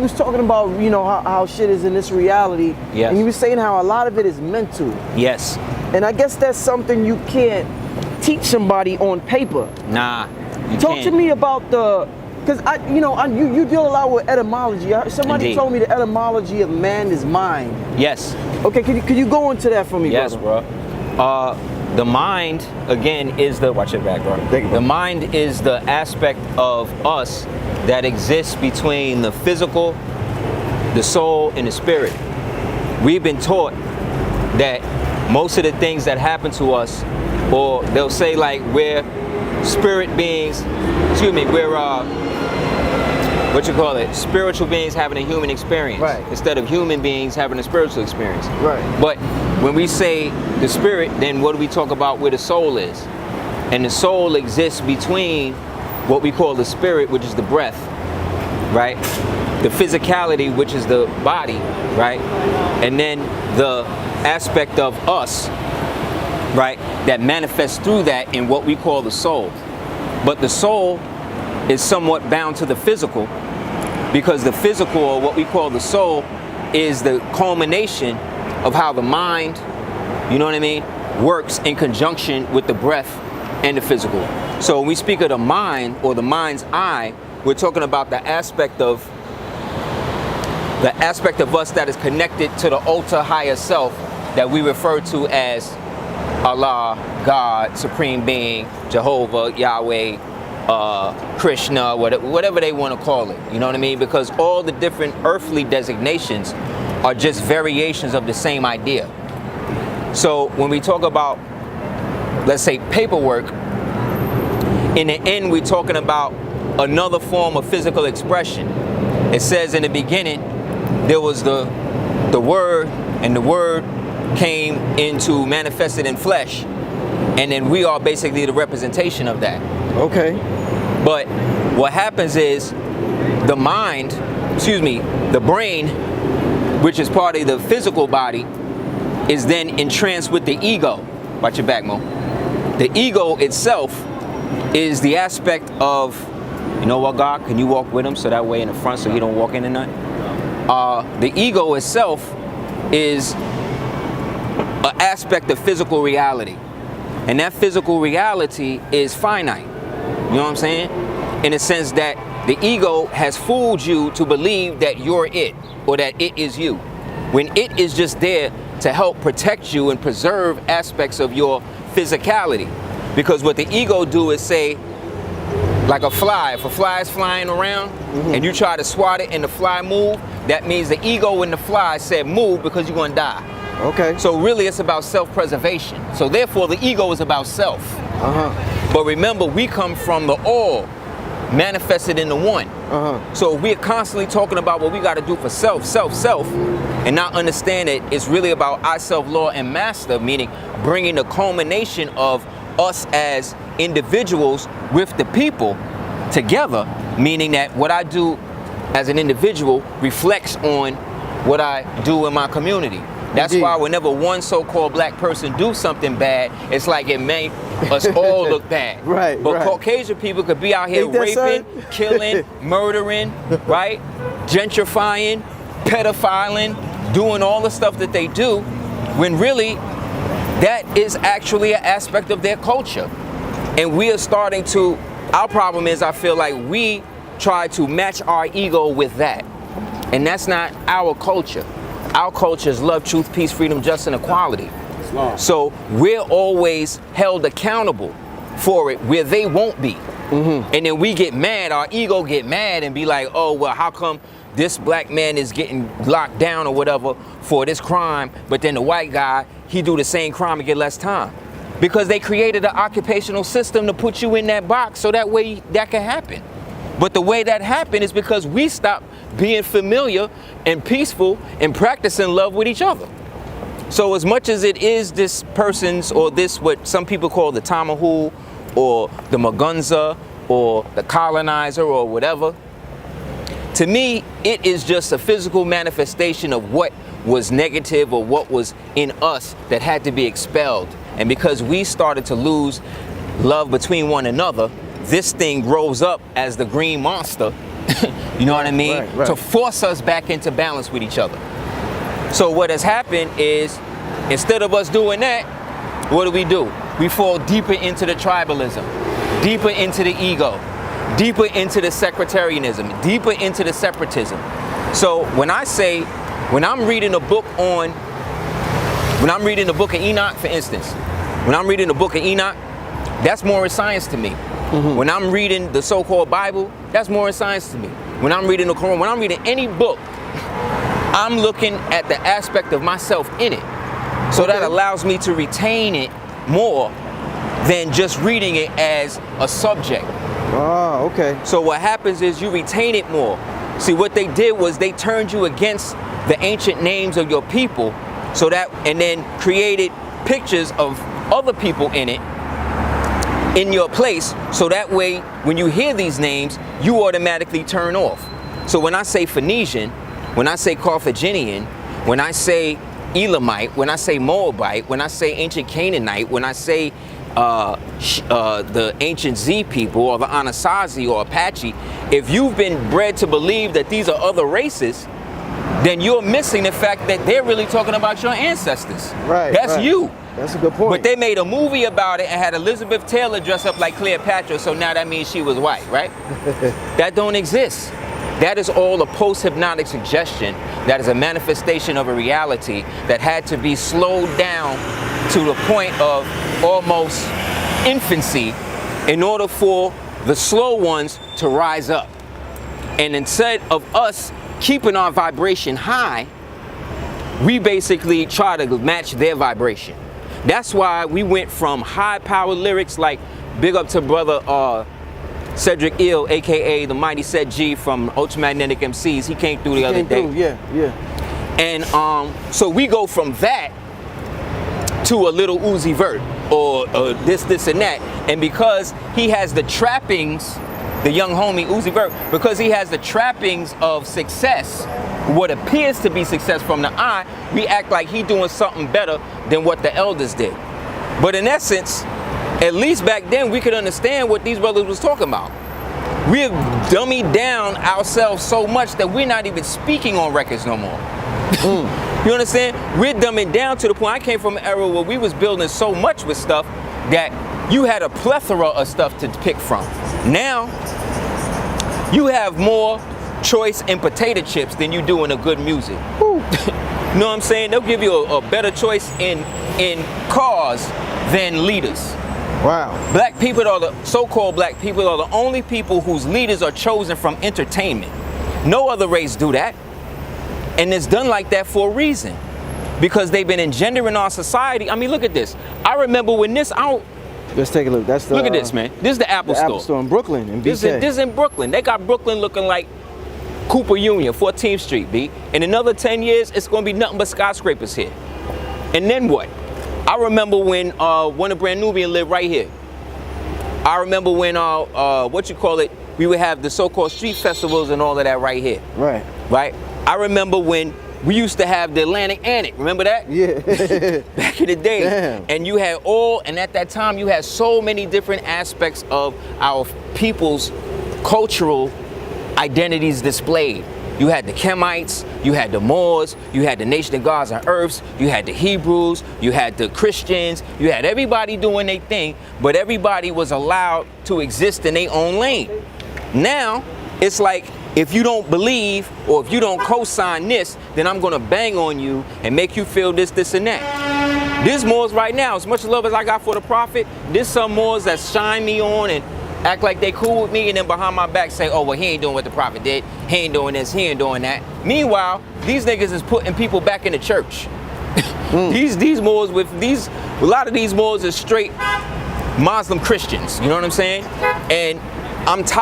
was talking about, you know, how shit is in this reality. Yes. And you was saying how a lot of it is mental. Yes. And I guess that's something you can't teach somebody on paper. Nah. Talk to me about because you deal a lot with etymology. Somebody Indeed. told me the etymology of man is mind. Yes. Okay, could you go into that for me, yes, brother? Bro. The mind, again, is the, watch your back, bro. Thank you, bro. The mind is the aspect of us that exists between the physical, the soul, and the spirit. We've been taught that most of the things that happen to us, or they'll say like we're spirit beings, we're spiritual beings having a human experience, right, instead of human beings having a spiritual experience. Right. But when we say the spirit, then what do we talk about where the soul is? And the soul exists between what we call the spirit, which is the breath, right? The physicality, which is the body, right? And then the aspect of us, right, that manifests through that in what we call the soul. But the soul is somewhat bound to the physical, because the physical, or what we call the soul, is the culmination of how the mind, you know what I mean, works in conjunction with the breath and the physical. So when we speak of the mind, or the mind's eye, we're talking about the aspect of us that is connected to the ultra higher self that we refer to as Allah, God, Supreme Being, Jehovah, Yahweh, Krishna, whatever they want to call it. You know what I mean? Because all the different earthly designations are just variations of the same idea. So when we talk about, let's say, paperwork, in the end we're talking about another form of physical expression. It says in the beginning there was the Word, and the Word came into manifested in flesh, and then we are basically the representation of that. Okay. But what happens is the brain, which is part of the physical body, is then entranced with the ego. Watch your back, Mo. The ego itself is the aspect of, you know what, God, can you walk with him so that way in the front so he don't walk into nothing? The ego itself is an aspect of physical reality. And that physical reality is finite. You know what I'm saying? In the sense that the ego has fooled you to believe that you're it, or that it is you, when it is just there to help protect you and preserve aspects of your physicality. Because what the ego do is say, like a fly, if a fly is flying around, and you try to swat it and the fly move, that means the ego in the fly said move because you're gonna die. Okay. So really it's about self-preservation. So therefore the ego is about self. But remember, we come from the all manifested in the one. So we're constantly talking about what we got to do for self, and not understand that it's really about I, self, Lord, and Master, meaning bringing the culmination of us as individuals with the people together, meaning that what I do as an individual reflects on what I do in my community. That's why whenever one so-called black person do something bad, it's like it make us all look bad. Right. But Caucasian people could be out here raping, killing, murdering, right? Gentrifying, pedophiling, doing all the stuff that they do, when really that is actually an aspect of their culture. And we are starting to, our problem is I feel like we try to match our ego with that. And that's not our culture. Our culture is love, truth, peace, freedom, justice, and equality. So we're always held accountable for it where they won't be. And then we get mad, our ego get mad and be like, oh, well, how come this black man is getting locked down or whatever for this crime, but then the white guy, he do the same crime and get less time? Because they created an occupational system to put you in that box so that way that can happen. But the way that happened is because we stopped being familiar and peaceful and practicing love with each other. So as much as it is this person's, or this what some people call the Tamahu or the Magunza or the colonizer or whatever, to me it is just a physical manifestation of what was negative or what was in us that had to be expelled. And because we started to lose love between one another, this thing grows up as the green monster You know what I mean? Right. To force us back into balance with each other. So what has happened is, instead of us doing that, what do? We fall deeper into the tribalism, deeper into the ego, deeper into the sectarianism, deeper into the separatism. So when I'm reading a book of Enoch, for instance, when I'm reading the book of Enoch, that's more science to me. When I'm reading the so-called Bible, that's more science to me. When I'm reading the Quran, when I'm reading any book, I'm looking at the aspect of myself in it. So that allows me to retain it more than just reading it as a subject. Oh, okay. So what happens is you retain it more. See, what they did was they turned you against the ancient names of your people, so that, and then created pictures of other people in it, in your place, so that way when you hear these names, you automatically turn off. So when I say Phoenician, when I say Carthaginian, when I say Elamite, when I say Moabite, when I say ancient Canaanite, when I say the ancient Z people or the Anasazi or Apache, if you've been bred to believe that these are other races, then you're missing the fact that they're really talking about your ancestors. Right. That's you. That's a good point. But they made a movie about it and had Elizabeth Taylor dress up like Cleopatra, so now that means she was white, right? That don't exist. That is all a post-hypnotic suggestion. That is a manifestation of a reality that had to be slowed down to the point of almost infancy in order for the slow ones to rise up. And instead of us keeping our vibration high, we basically try to match their vibration. That's why we went from high-powered lyrics like big up to brother Cedric Ill, aka the Mighty Set G from Ultramagnetic MCs. He came through the other day. Yeah. And so we go from that to a little Uzi Vert or this and that. And because he has the trappings, the young homie Uzi Vert, because he has the trappings of success, what appears to be success from the eye, we act like he doing something better than what the elders did. But in essence, at least back then, we could understand what these brothers was talking about. We have dummied down ourselves so much that we're not even speaking on records no more. You understand? We're dumbing down to the point. I came from an era where we was building so much with stuff that you had a plethora of stuff to pick from. Now, you have more choice in potato chips than you do in a good music. You know what I'm saying? They'll give you a better choice in cars than leaders. Wow. Black people are the so-called black people are the only people whose leaders are chosen from entertainment. No other race do that. And it's done like that for a reason. Because they've been engendering our society. I mean, look at this. I remember when this out. Let's take a look. That's the, look at this, man. This is the Apple Store. Apple Store in Brooklyn, in BK. This is in Brooklyn. They got Brooklyn looking like Cooper Union, 14th Street, B. In another 10 years, it's going to be nothing but skyscrapers here. And then what? I remember when One of Brand Nubian lived right here. I remember when, we would have the so-called street festivals and all of that right here. Right. Right? I remember when we used to have the Atlantic Annex. Remember that? Yeah. Back in the day. Damn. And you had and at that time, you had so many different aspects of our people's cultural identities displayed. You had the Kemites, you had the Moors, you had the Nation of Gods and Earths, you had the Hebrews, you had the Christians, you had everybody doing their thing, but everybody was allowed to exist in their own lane. Now, it's like, if you don't believe or if you don't co-sign this, then I'm gonna bang on you and make you feel this, and that. There's Moors right now, as much love as I got for the Prophet, there's some Moors that shine me on and act like they cool with me, and then behind my back say, oh, well, he ain't doing what the Prophet did. He ain't doing this, he ain't doing that. Meanwhile, these niggas is putting people back in the church. These Moors a lot of these Moors are straight Muslim Christians, you know what I'm saying? And I'm tired.